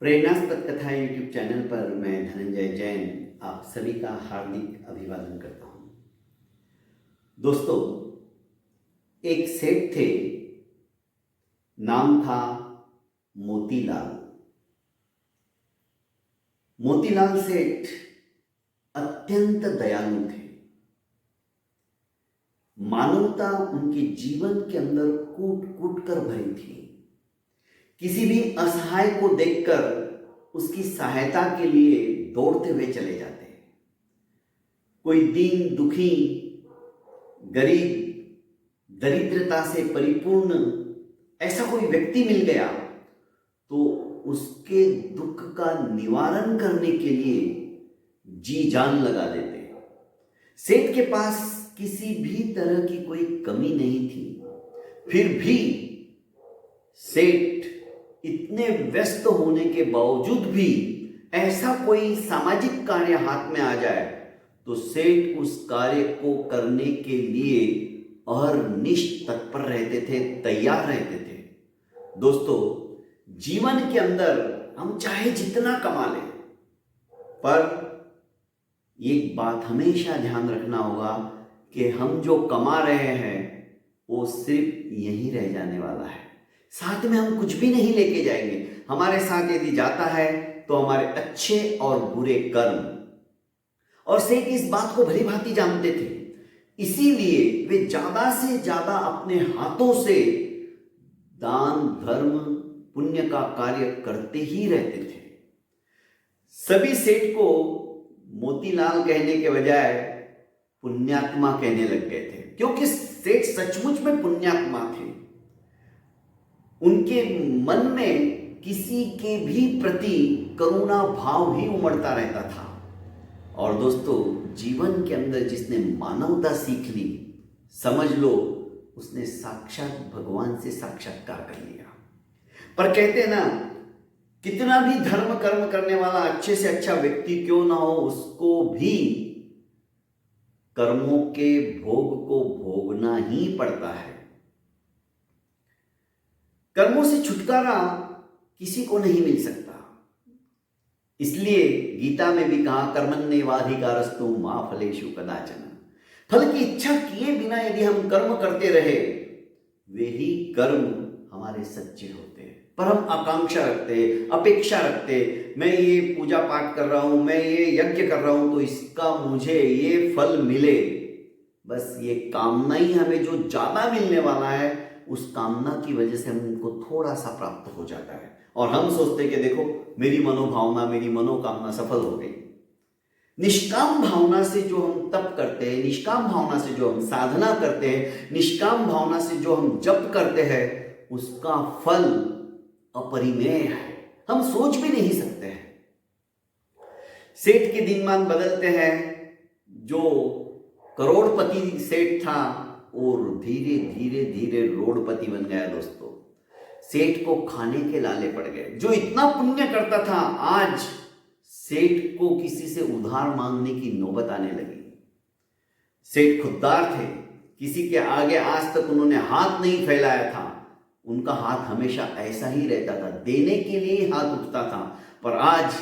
प्रेरणास्पद कथा YouTube channel पर मैं धनंजय जैन आप सभी का हार्दिक अभिवादन करता हूं। दोस्तों, एक सेठ थे, नाम था मोतीलाल। मोतीलाल सेठ अत्यंत दयालु थे। मानवता उनके जीवन के अंदर कूट कूट कर भरी थी। किसी भी असहाय को देखकर उसकी सहायता के लिए दौड़ते हुए चले जाते। कोई दीन दुखी, गरीब, दरिद्रता से परिपूर्ण ऐसा कोई व्यक्ति मिल गया तो उसके दुख का निवारण करने के लिए जी जान लगा देते। सेठ के पास किसी भी तरह की कोई कमी नहीं थी, फिर भी सेठ इतने व्यस्त होने के बावजूद भी ऐसा कोई सामाजिक कार्य हाथ में आ जाए तो सेठ उस कार्य को करने के लिए अहरनिश तत्पर रहते थे, तैयार रहते थे। दोस्तों, जीवन के अंदर हम चाहे जितना कमा लें, पर एक बात हमेशा ध्यान रखना होगा कि हम जो कमा रहे हैं वो सिर्फ यहीं रह जाने वाला है। साथ में हम कुछ भी नहीं लेके जाएंगे। हमारे साथ यदि जाता है तो हमारे अच्छे और बुरे कर्म। और सेठ इस बात को भली भांति जानते थे, इसीलिए वे ज्यादा से ज्यादा अपने हाथों से दान, धर्म, पुण्य का कार्य करते ही रहते थे। सभी सेठ को मोतीलाल कहने के बजाय पुण्यात्मा कहने लग गए थे, क्योंकि सेठ सचमुच में पुण्यात्मा थे। उनके मन में किसी के भी प्रति करुणा भाव ही उमड़ता रहता था। और दोस्तों, जीवन के अंदर जिसने मानवता सीख ली, समझ लो उसने साक्षात भगवान से साक्षात्कार कर लिया। पर कहते हैं ना, कितना भी धर्म कर्म करने वाला अच्छे से अच्छा व्यक्ति क्यों ना हो, उसको भी कर्मों के भोग को भोगना ही पड़ता है। कर्मों से छुटकारा किसी को नहीं मिल सकता। इसलिए गीता में भी कहा, कर्मण्येवाधिकारस्तु मा फलेषु कदाचन। फल की इच्छा किए बिना यदि हम कर्म करते रहे, वे ही कर्म हमारे सच्चे होते हैं। पर हम आकांक्षा रखते, अपेक्षा रखते, मैं ये पूजा पाठ कर रहा हूं, मैं ये यज्ञ कर रहा हूं तो इसका मुझे ये फल मिले। बस ये कामना ही हमें जो ज्यादा मिलने वाला है, उस कामना की वजह से हमको थोड़ा सा प्राप्त हो जाता है और हम सोचते कि देखो मेरी मनोभावना, मेरी मनोकामना सफल हो गई। निष्काम भावना से जो हम तप करते हैं, निष्काम भावना से जो हम साधना करते हैं, निष्काम भावना से जो हम जप करते हैं, उसका फल अपरिमेय है, हम सोच भी नहीं सकते हैं। सेठ के दिनमान बदलते हैं। जो करोड़पति सेठ था और धीरे धीरे धीरे रोडपति बन गया। दोस्तों, सेठ को खाने के लाले पड़ गए। जो इतना पुण्य करता था, आज सेठ को किसी से उधार मांगने की नौबत आने लगी। सेठ खुददार थे, किसी के आगे आज तक उन्होंने हाथ नहीं फैलाया था। उनका हाथ हमेशा ऐसा ही रहता था, देने के लिए ही हाथ उठता था। पर आज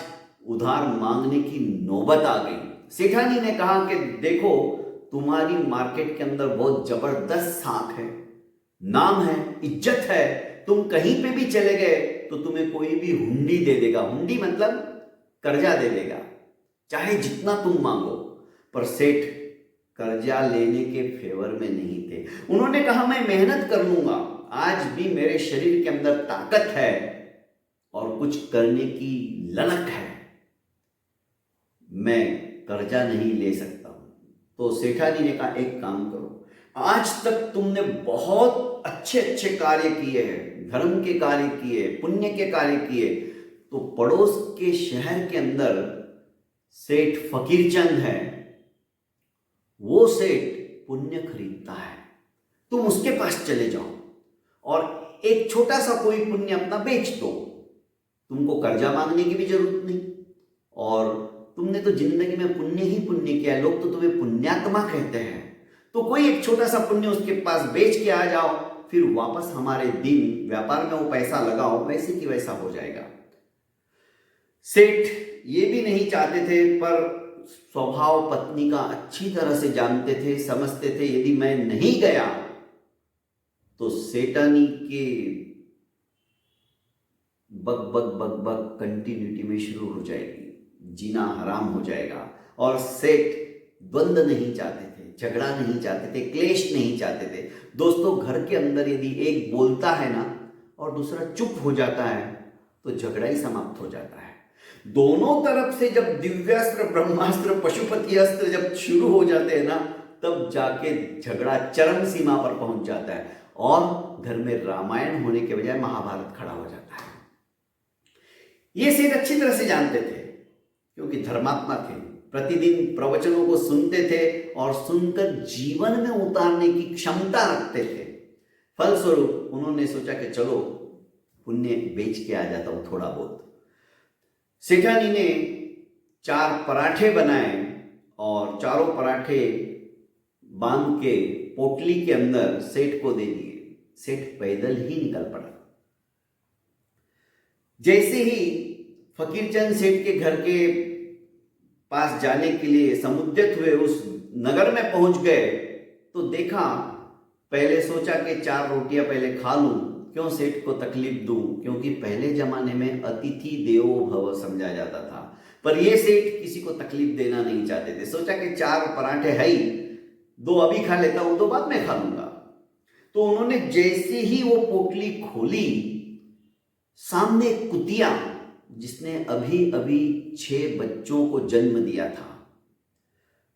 उधार मांगने की नौबत आ गई। सेठानी ने कहा कि देखो, तुम्हारी मार्केट के अंदर बहुत जबरदस्त साख है, नाम है, इज्जत है। तुम कहीं पे भी चले गए तो तुम्हें कोई भी हुंडी दे देगा। हुंडी मतलब कर्जा दे देगा, चाहे जितना तुम मांगो। पर सेठ कर्जा लेने के फेवर में नहीं थे। उन्होंने कहा, मैं मेहनत कर लूंगा, आज भी मेरे शरीर के अंदर ताकत है और कुछ करने की ललक है, मैं कर्जा नहीं ले सकता। तो सेठानी ने कहा, एक काम करो, आज तक तुमने बहुत अच्छे अच्छे कार्य किए हैं, धर्म के कार्य किए, पुण्य के कार्य किए, तो पड़ोस के शहर के अंदर सेठ फकीरचंद है, वो सेठ पुण्य खरीदता है, तुम उसके पास चले जाओ और एक छोटा सा कोई पुण्य अपना बेच दो। तुमको कर्जा मांगने की भी जरूरत नहीं और तुमने तो जिंदगी में पुण्य ही पुण्य किया, लोग तो तुम्हें पुण्यात्मा कहते हैं। तो कोई एक छोटा सा पुण्य उसके पास बेच के आ जाओ, फिर वापस हमारे दिन व्यापार में वो पैसा लगाओ, वैसे की वैसा हो जाएगा। सेठ ये भी नहीं चाहते थे, पर स्वभाव पत्नी का अच्छी तरह से जानते थे, समझते थे यदि मैं नहीं गया तो सेठानी के bug bug bug bug continuity में शुरू हो जाएगी, जीना हराम हो जाएगा। और सेठ द्वंद्व नहीं चाहते थे, झगड़ा नहीं चाहते थे, क्लेश नहीं चाहते थे। दोस्तों, घर के अंदर यदि एक बोलता है ना और दूसरा चुप हो जाता है तो झगड़ा ही समाप्त हो जाता है। दोनों तरफ से जब दिव्यास्त्र, ब्रह्मास्त्र, पशुपति अस्त्र जब शुरू हो जाते हैं ना, तब जाके झगड़ा चरम सीमा पर पहुंच जाता है और घर में रामायण होने के बजाय महाभारत खड़ा हो जाता है। ये सेठ अच्छी तरह से जानते थे, क्योंकि धर्मात्मा थे, प्रतिदिन प्रवचनों को सुनते थे और सुनकर जीवन में उतारने की क्षमता रखते थे। फलस्वरूप उन्होंने सोचा कि चलो पुण्य बेच के आ जाता हूं थोड़ा बहुत। सेठानी ने 4 पराठे बनाए और चारों पराठे बांध के पोटली के अंदर सेठ को दे दिए। सेठ पैदल ही निकल पड़ा। जैसे ही फकीरचंद सेठ के घर के पास जाने के लिए समुद्यत हुए, उस नगर में पहुंच गए तो देखा, पहले सोचा कि 4 रोटियां पहले खा लूं, क्यों सेठ को तकलीफ दूं, क्योंकि पहले जमाने में अतिथि देवो भव समझा जाता था। पर ये सेठ किसी को तकलीफ देना नहीं चाहते थे। सोचा कि 4 पराठे है ही, 2 अभी खा लेता हूं, 2 बाद में खा लूंगा। तो उन्होंने जैसे ही वो पोटली खोली, सामने कुतिया, जिसने अभी अभी 6 बच्चों को जन्म दिया था,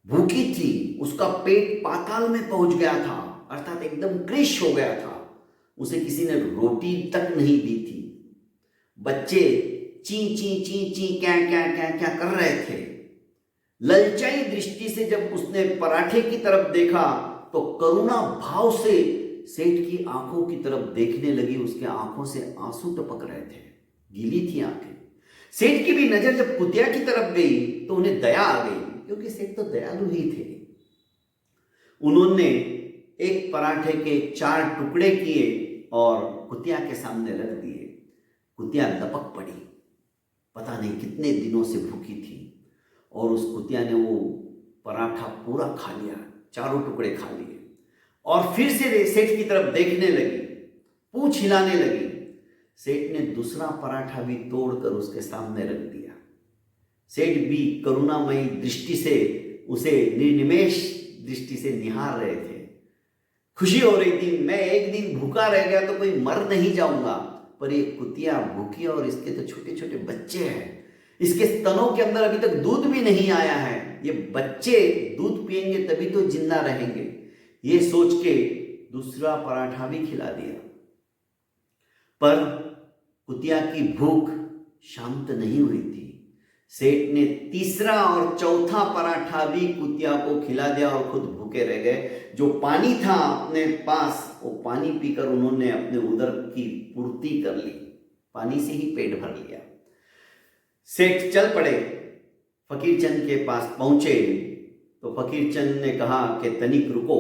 भूखी थी, उसका पेट पाताल में पहुंच गया था, अर्थात एकदम क्रिश हो गया था। उसे किसी ने रोटी तक नहीं दी थी। बच्चे ची ची ची ची क्या क्या क्या क्या कर रहे थे। ललचाई दृष्टि से जब उसने पराठे की तरफ देखा तो करुणा भाव से सेठ की आंखों की तरफ देखने लगी। उसके आंखों से आंसू टपक रहे थे, गीली थी आंखें। सेठ की भी नजर जब कुतिया की तरफ गई तो उन्हें दया आ गई, क्योंकि सेठ तो दयालु ही थे। उन्होंने एक पराठे के 4 टुकड़े किए और कुतिया के सामने रख दिए। कुतिया लपक पड़ी, पता नहीं कितने दिनों से भूखी थी, और उस कुतिया ने वो पराठा पूरा खा लिया, 4 टुकड़े खा लिए और फिर से सेठ की तरफ देखने लगी, पूंछ हिलाने लगी। सेठ ने दूसरा पराठा भी तोड़कर उसके सामने रख दिया। सेठ भी करुणामयी दृष्टि से उसे निर्निमेष दृष्टि से निहार रहे थे। खुशी हो रही थी, मैं एक दिन भूखा रह गया तो कोई मर नहीं जाऊंगा, पर ये कुतिया भूखी और इसके तो छोटे छोटे बच्चे हैं, इसके स्तनों के अंदर अभी तक दूध भी नहीं आया है, ये बच्चे दूध पिएंगे तभी तो जिंदा रहेंगे। ये सोच के दूसरा पराठा भी खिला दिया, पर कुतिया की भूख शांत नहीं हुई थी। सेठ ने तीसरा और चौथा पराठा भी कुतिया को खिला दिया और खुद भूखे रह गए। जो पानी था अपने पास, वो पानी पीकर उन्होंने अपने उदर की पूर्ति कर ली, पानी से ही पेट भर लिया। सेठ चल पड़े, फकीरचंद के पास पहुंचे तो फकीरचंद ने कहा कि तनिक रुको,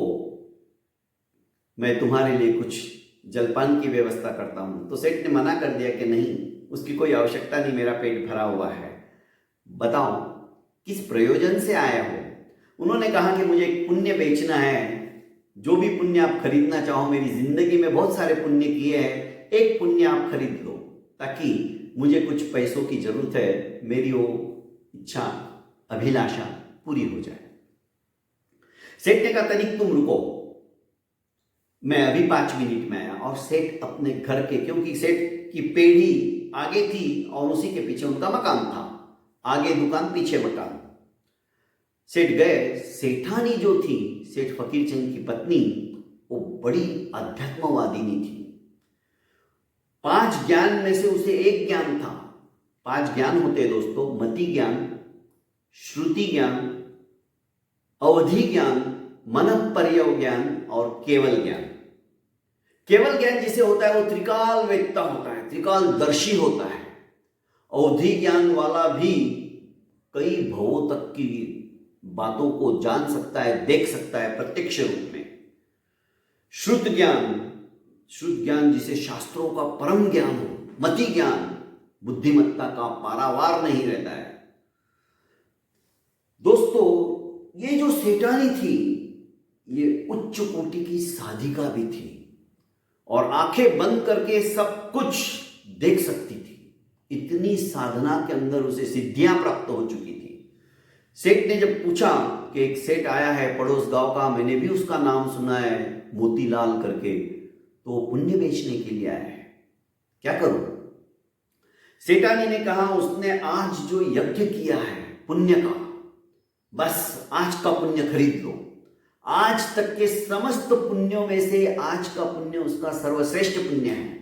मैं तुम्हारे लिए कुछ जलपान की व्यवस्था करता हूं। तो सेठ ने मना कर दिया कि नहीं, उसकी कोई आवश्यकता नहीं, मेरा पेट भरा हुआ है। बताओ किस प्रयोजन से आया हो? उन्होंने कहा कि मुझे एक पुण्य बेचना है, जो भी पुण्य आप खरीदना चाहो, मेरी जिंदगी में बहुत सारे पुण्य किए हैं, एक पुण्य आप खरीद लो, ताकि मुझे कुछ पैसों की जरूरत है, मेरी वो इच्छा अभिलाषा पूरी हो जाए। सेठ ने कहा तनिक तुम रुको, मैं अभी 5 मिनट में आया। और सेठ अपने घर के, क्योंकि सेठ की पेढ़ी आगे थी और उसी के पीछे उनका मकान था, आगे दुकान पीछे मकान। सेठ गए। सेठानी जो थी, सेठ फकीरचंद की पत्नी, वो बड़ी अध्यात्मवादिनी थी। 5 ज्ञान में से उसे एक ज्ञान था। 5 ज्ञान होते दोस्तों, मति ज्ञान, श्रुति ज्ञान, अवधि ज्ञान, मनःपर्यव ज्ञान और केवल ज्ञान। केवल ज्ञान जिसे होता है वो त्रिकाल वेत्ता होता है, त्रिकालदर्शी होता है। अवधि ज्ञान वाला भी कई भवों तक की बातों को जान सकता है, देख सकता है प्रत्यक्ष रूप में। श्रुत ज्ञान जिसे शास्त्रों का परम ज्ञान हो, मति ज्ञान, बुद्धिमत्ता का पारावार नहीं रहता है। दोस्तों, ये जो सेठानी थी ये उच्च कोटि की साधिका भी थी और आंखें बंद करके सब कुछ देख सकती थी। इतनी साधना के अंदर उसे सिद्धियां प्राप्त हो चुकी थी। सेठ ने जब पूछा कि एक सेठ आया है पड़ोस गांव का, मैंने भी उसका नाम सुना है मोतीलाल करके, तो पुण्य बेचने के लिए आया है, क्या करूं? सेठानी ने कहा उसने आज जो यज्ञ किया है पुण्य का, बस आज का पुण्य खरीद लो। आज तक के समस्त पुण्यों में से आज का पुण्य उसका सर्वश्रेष्ठ पुण्य है।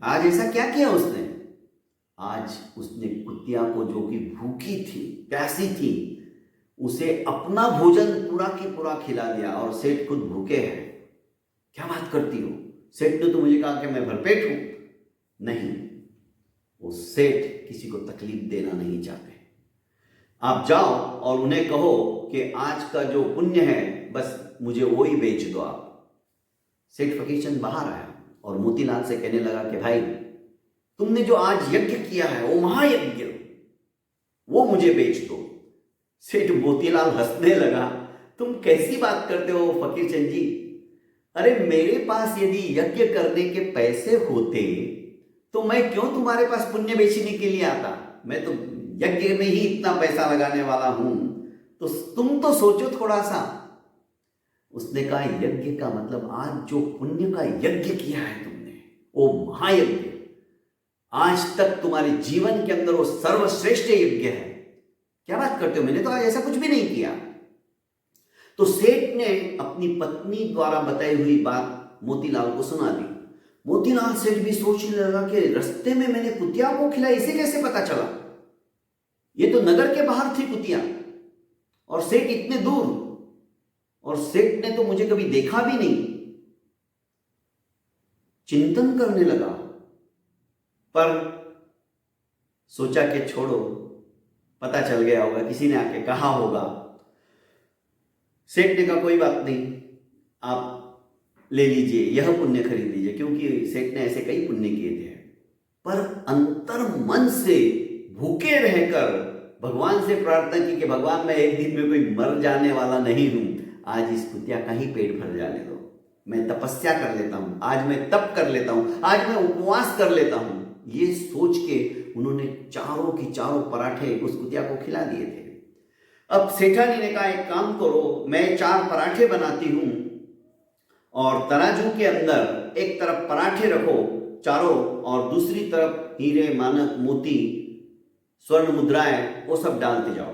आज ऐसा क्या किया उसने? आज उसने कुतिया को, जो कि भूखी थी, प्यासी थी, उसे अपना भोजन पूरा की पूरा खिला दिया और सेठ खुद भूखे हैं। क्या बात करती हो? सेठ ने तो मुझे कहा कि मैं भरपेट हूं। नहीं, वो सेठ किसी को तकलीफ देना नहीं चाहते। आप जाओ और उन्हें कहो कि आज का जो पुण्य है बस मुझे वो ही बेच दो आप। सेठ फकीरचंद बाहर आया और मोतीलाल से कहने लगा कि भाई, तुमने जो आज यज्ञ किया है वो महायज्ञ, वो मुझे बेच दो। सेठ मोतीलाल हंसने लगा, तुम कैसी बात करते हो फकीरचंद जी? अरे मेरे पास यदि यज्ञ करने के पैसे होते तो मैं क्यों तुम्हारे पास पुण्य बेचने के लिए आता? मैं तो यज्ञ में ही इतना पैसा लगाने वाला हूं, तो तुम तो सोचो थोड़ा सा। उसने कहा यज्ञ का मतलब आज जो पुण्य का यज्ञ किया है तुमने, वो महायज्ञ, आज तक तुम्हारे जीवन के अंदर वो सर्वश्रेष्ठ यज्ञ है। क्या बात करते हो? मैंने तो आज ऐसा कुछ भी नहीं किया। तो सेठ ने अपनी पत्नी द्वारा बताई हुई बात मोतीलाल को सुना दी। मोतीलाल सेठ भी सोचने लगा कि रास्ते में मैंने कुतिया को खिलाई, इसे कैसे पता चला? ये तो नगर के बाहर थी कुतिया और सेठ इतने दूर, और सेठ ने तो मुझे कभी देखा भी नहीं। चिंतन करने लगा, पर सोचा कि छोड़ो, पता चल गया होगा, किसी ने आके कहा होगा। सेठ ने कहा कोई बात नहीं, आप ले लीजिए, यह पुण्य खरीद लीजिए, क्योंकि सेठ ने ऐसे कई पुण्य किए थे। पर अंतर मन से भूखे रहकर भगवान से प्रार्थना की कि भगवान मैं एक दिन में कोई मर जाने वाला नहीं हूं, आज इस कुतिया का ही पेट भर जाने दो, मैं तपस्या कर लेता हूं, आज मैं तप कर लेता हूं, आज मैं उपवास कर लेता हूं। ये सोच के उन्होंने चारों की चारों पराठे उस कुतिया को खिला दिए थे। अब सेठानी ने कहा एक काम करो, मैं 4 पराठे बनाती हूं और तराजू के अंदर एक तरफ पराठे रखो चारों और दूसरी तरफ हीरे, मानक, मोती, स्वर्ण मुद्राएं, वो सब डालते जाओ।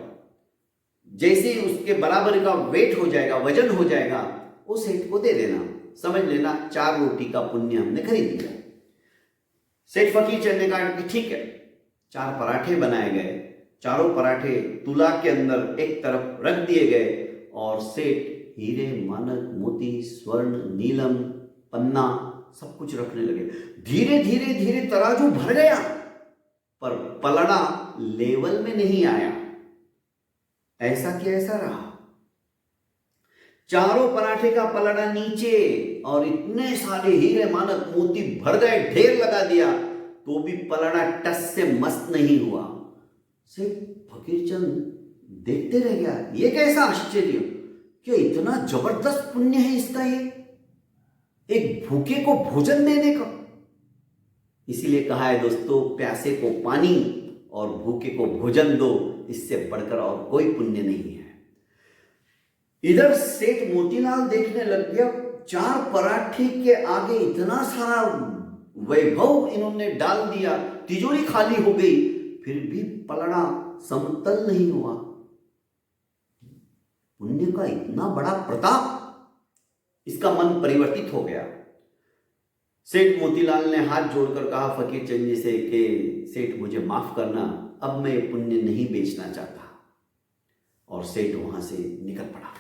जैसे ही उसके बराबर का वेट हो जाएगा, वजन हो जाएगा, वो सेठ को दे देना, समझ लेना 4 रोटी का पुण्य हमने खरीद लिया। सेठ फकीरचंद ने कहा कि ठीक है। 4 पराठे बनाए गए, चारों पराठे तुला के अंदर एक तरफ रख दिए गए और सेठ हीरे, मानक, मोती, स्वर्ण, नीलम, पन्ना सब कुछ रखने लगे। धीरे धीरे धीरे तराजू भर गया, पर पलड़ा लेवल में नहीं आया। ऐसा कि ऐसा रहा, चारों पराठे का पलड़ा नीचे और इतने सारे हीरे, मानक, मोती भर गए, ढेर लगा दिया, तो भी पलड़ा टस से मस्त नहीं हुआ। सिर्फ फकीरचंद देखते रह गया, ये कैसा आश्चर्य, क्या इतना जबरदस्त पुण्य है इसका, ये एक भूखे को भोजन देने का। इसीलिए कहा है दोस्तों, प्यासे को पानी और भूखे को भोजन दो, इससे बढ़कर और कोई पुण्य नहीं है। इधर सेठ मोतीलाल देखने लग गया, 4 पराठे के आगे इतना सारा वैभव इन्होंने डाल दिया, तिजोरी खाली हो गई, फिर भी पलड़ा समतल नहीं हुआ। पुण्य का इतना बड़ा प्रताप, इसका मन परिवर्तित हो गया। सेठ मोतीलाल ने हाथ जोड़कर कहा फकीरचंद जी से कि सेठ मुझे माफ करना, अब मैं पुण्य नहीं बेचना चाहता। और सेठ वहां से निकल पड़ा।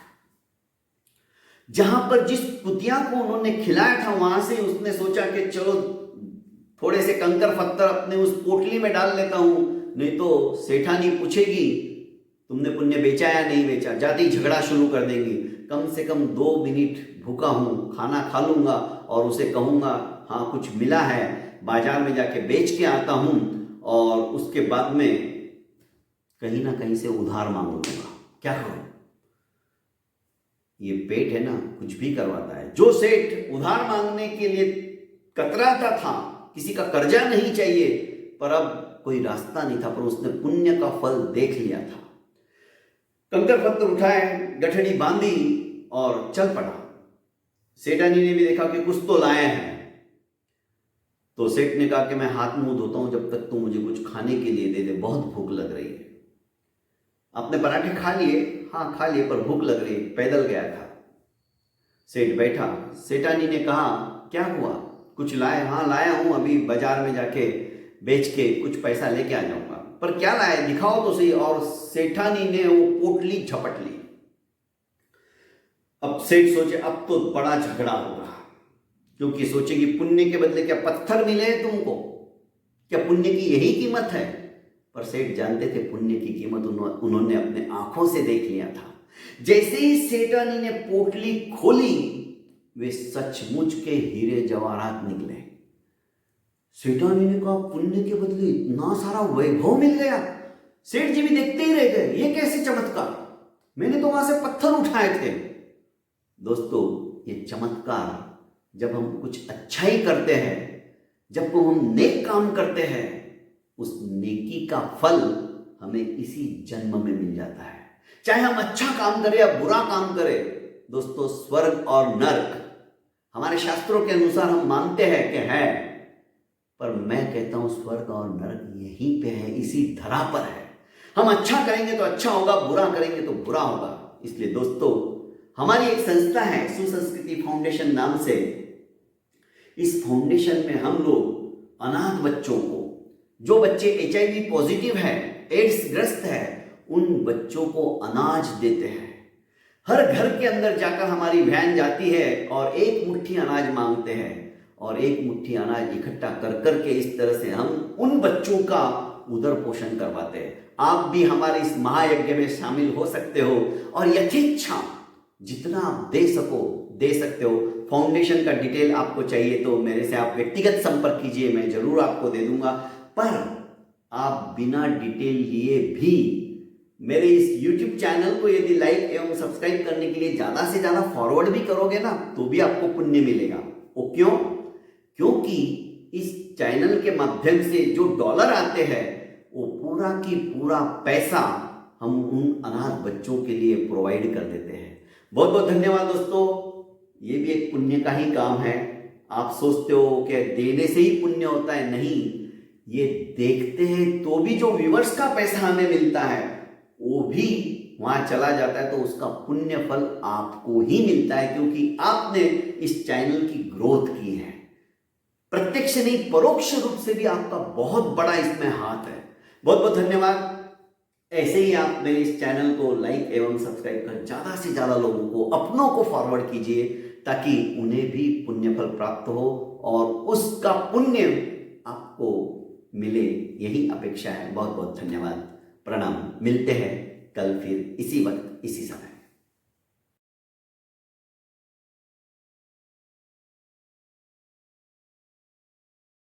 जहां पर जिस कुतिया को उन्होंने खिलाया था, वहां से उसने सोचा कि चलो थोड़े से कंकर पत्थर अपने उस पोटली में डाल लेता हूं, नहीं तो सेठानी पूछेगी तुमने पुण्य बेचा या नहीं बेचा, जाते ही झगड़ा शुरू कर देंगी। कम से कम 2 मिनट भूखा हूं, खाना खा लूंगा और उसे कहूँगा हाँ कुछ मिला है, बाजार में जाके बेच के आता हूँ और उसके बाद में कहीं ना कहीं से उधार मांग लूंगा, क्या करूं? ये पेट है ना, कुछ भी करवाता है। जो सेठ उधार मांगने के लिए कतराता था, किसी का कर्जा नहीं चाहिए, पर अब कोई रास्ता नहीं था, पर उसने पुण्य का फल देख लिया था। कंकर पत्थर उठाए, गठड़ी बांधी और चल पड़ा। सेठानी ने भी देखा कि कुछ तो लाए हैं, तो सेठ ने कहा कि मैं हाथ मुंह धोता हूं जब तक तू मुझे कुछ खाने के लिए दे दे, बहुत भूख लग रही है। आपने पराठे खा लिए? हाँ खा लिए, पर भूख लग रही, पैदल गया था। सेठ बैठा, सेठानी ने कहा क्या हुआ, कुछ लाए? हाँ लाया हूं, अभी बाजार में जाके बेच के कुछ पैसा लेके आ जाऊंगा। पर क्या लाए, दिखाओ तो सही। और सेठानी ने वो पोटली झपट ली। अब सेठ सोचे अब तो बड़ा झगड़ा होगा, क्योंकि सोचेगी पुण्य के बदले क्या पत्थर मिले तुमको, क्या पुण्य की यही कीमत है? पर सेठ जानते थे पुण्य की कीमत उन्होंने अपने आंखों से देख लिया था। जैसे ही सेठानी ने पोटली खोली, वे सचमुच के हीरे जवाहरात निकले। सेठानी ने कहा पुण्य के बदले इतना सारा वैभव मिल गया। सेठ जी भी देखते ही रह गए, ये कैसे चमत्कार, मैंने तो वहां से पत्थर उठाए थे। दोस्तों, ये चमत्कार जब हम कुछ अच्छा ही करते हैं, जब हम नेक काम करते हैं, उस नेकी का फल हमें इसी जन्म में मिल जाता है। चाहे हम अच्छा काम करें या बुरा काम करें। दोस्तों, स्वर्ग और नरक हमारे शास्त्रों के अनुसार हम मानते हैं कि है, पर मैं कहता हूं स्वर्ग और नरक यहीं पे है, इसी धरा पर है। हम अच्छा करेंगे तो अच्छा होगा, बुरा करेंगे तो बुरा होगा। इसलिए दोस्तों, हमारी एक संस्था है सुसंस्कृति फाउंडेशन नाम से। इस फाउंडेशन में हम लोग अनाथ बच्चों को, जो बच्चे HIV पॉजिटिव है, एड्स ग्रस्त है, उन बच्चों को अनाज देते हैं। हर घर के अंदर जाकर हमारी वैन जाती है और एक मुट्ठी अनाज मांगते हैं, और एक मुट्ठी अनाज इकट्ठा कर करके इस तरह से हम उन बच्चों का उदर पोषण करवाते हैं। आप भी हमारे इस महायज्ञ में शामिल हो सकते हो और यथेच्छा जितना आप दे सको दे सकते हो। फाउंडेशन का डिटेल आपको चाहिए तो मेरे से आप व्यक्तिगत संपर्क कीजिए, मैं जरूर आपको दे दूंगा। पर आप बिना डिटेल लिए भी मेरे इस YouTube चैनल को यदि लाइक एवं सब्सक्राइब करने के लिए ज्यादा से ज्यादा फॉरवर्ड भी करोगे ना, तो भी आपको पुण्य मिलेगा। वो क्यों? क्योंकि इस चैनल के माध्यम से जो डॉलर आते हैं, वो पूरा की पूरा पैसा हम उन अनाथ बच्चों के लिए प्रोवाइड कर देते हैं। बहुत बहुत धन्यवाद दोस्तों। ये भी एक पुण्य का ही काम है। आप सोचते हो कि देने से ही पुण्य होता है, नहीं, ये देखते हैं तो भी जो व्यूअर्स का पैसा हमें मिलता है वो भी वहां चला जाता है, तो उसका पुण्य फल आपको ही मिलता है, क्योंकि आपने इस चैनल की ग्रोथ की है। प्रत्यक्ष नहीं, परोक्ष रूप से भी आपका बहुत बड़ा इसमें हाथ है। बहुत बहुत धन्यवाद। ऐसे ही आप मेरे इस चैनल को लाइक एवं सब्सक्राइब कर ज्यादा से ज्यादा लोगों को, अपनों को फॉरवर्ड कीजिए, ताकि उन्हें भी पुण्य फल प्राप्त हो और उसका पुण्य आपको मिले, यही अपेक्षा है। बहुत बहुत धन्यवाद, प्रणाम। मिलते हैं कल फिर इसी वक्त इसी समय।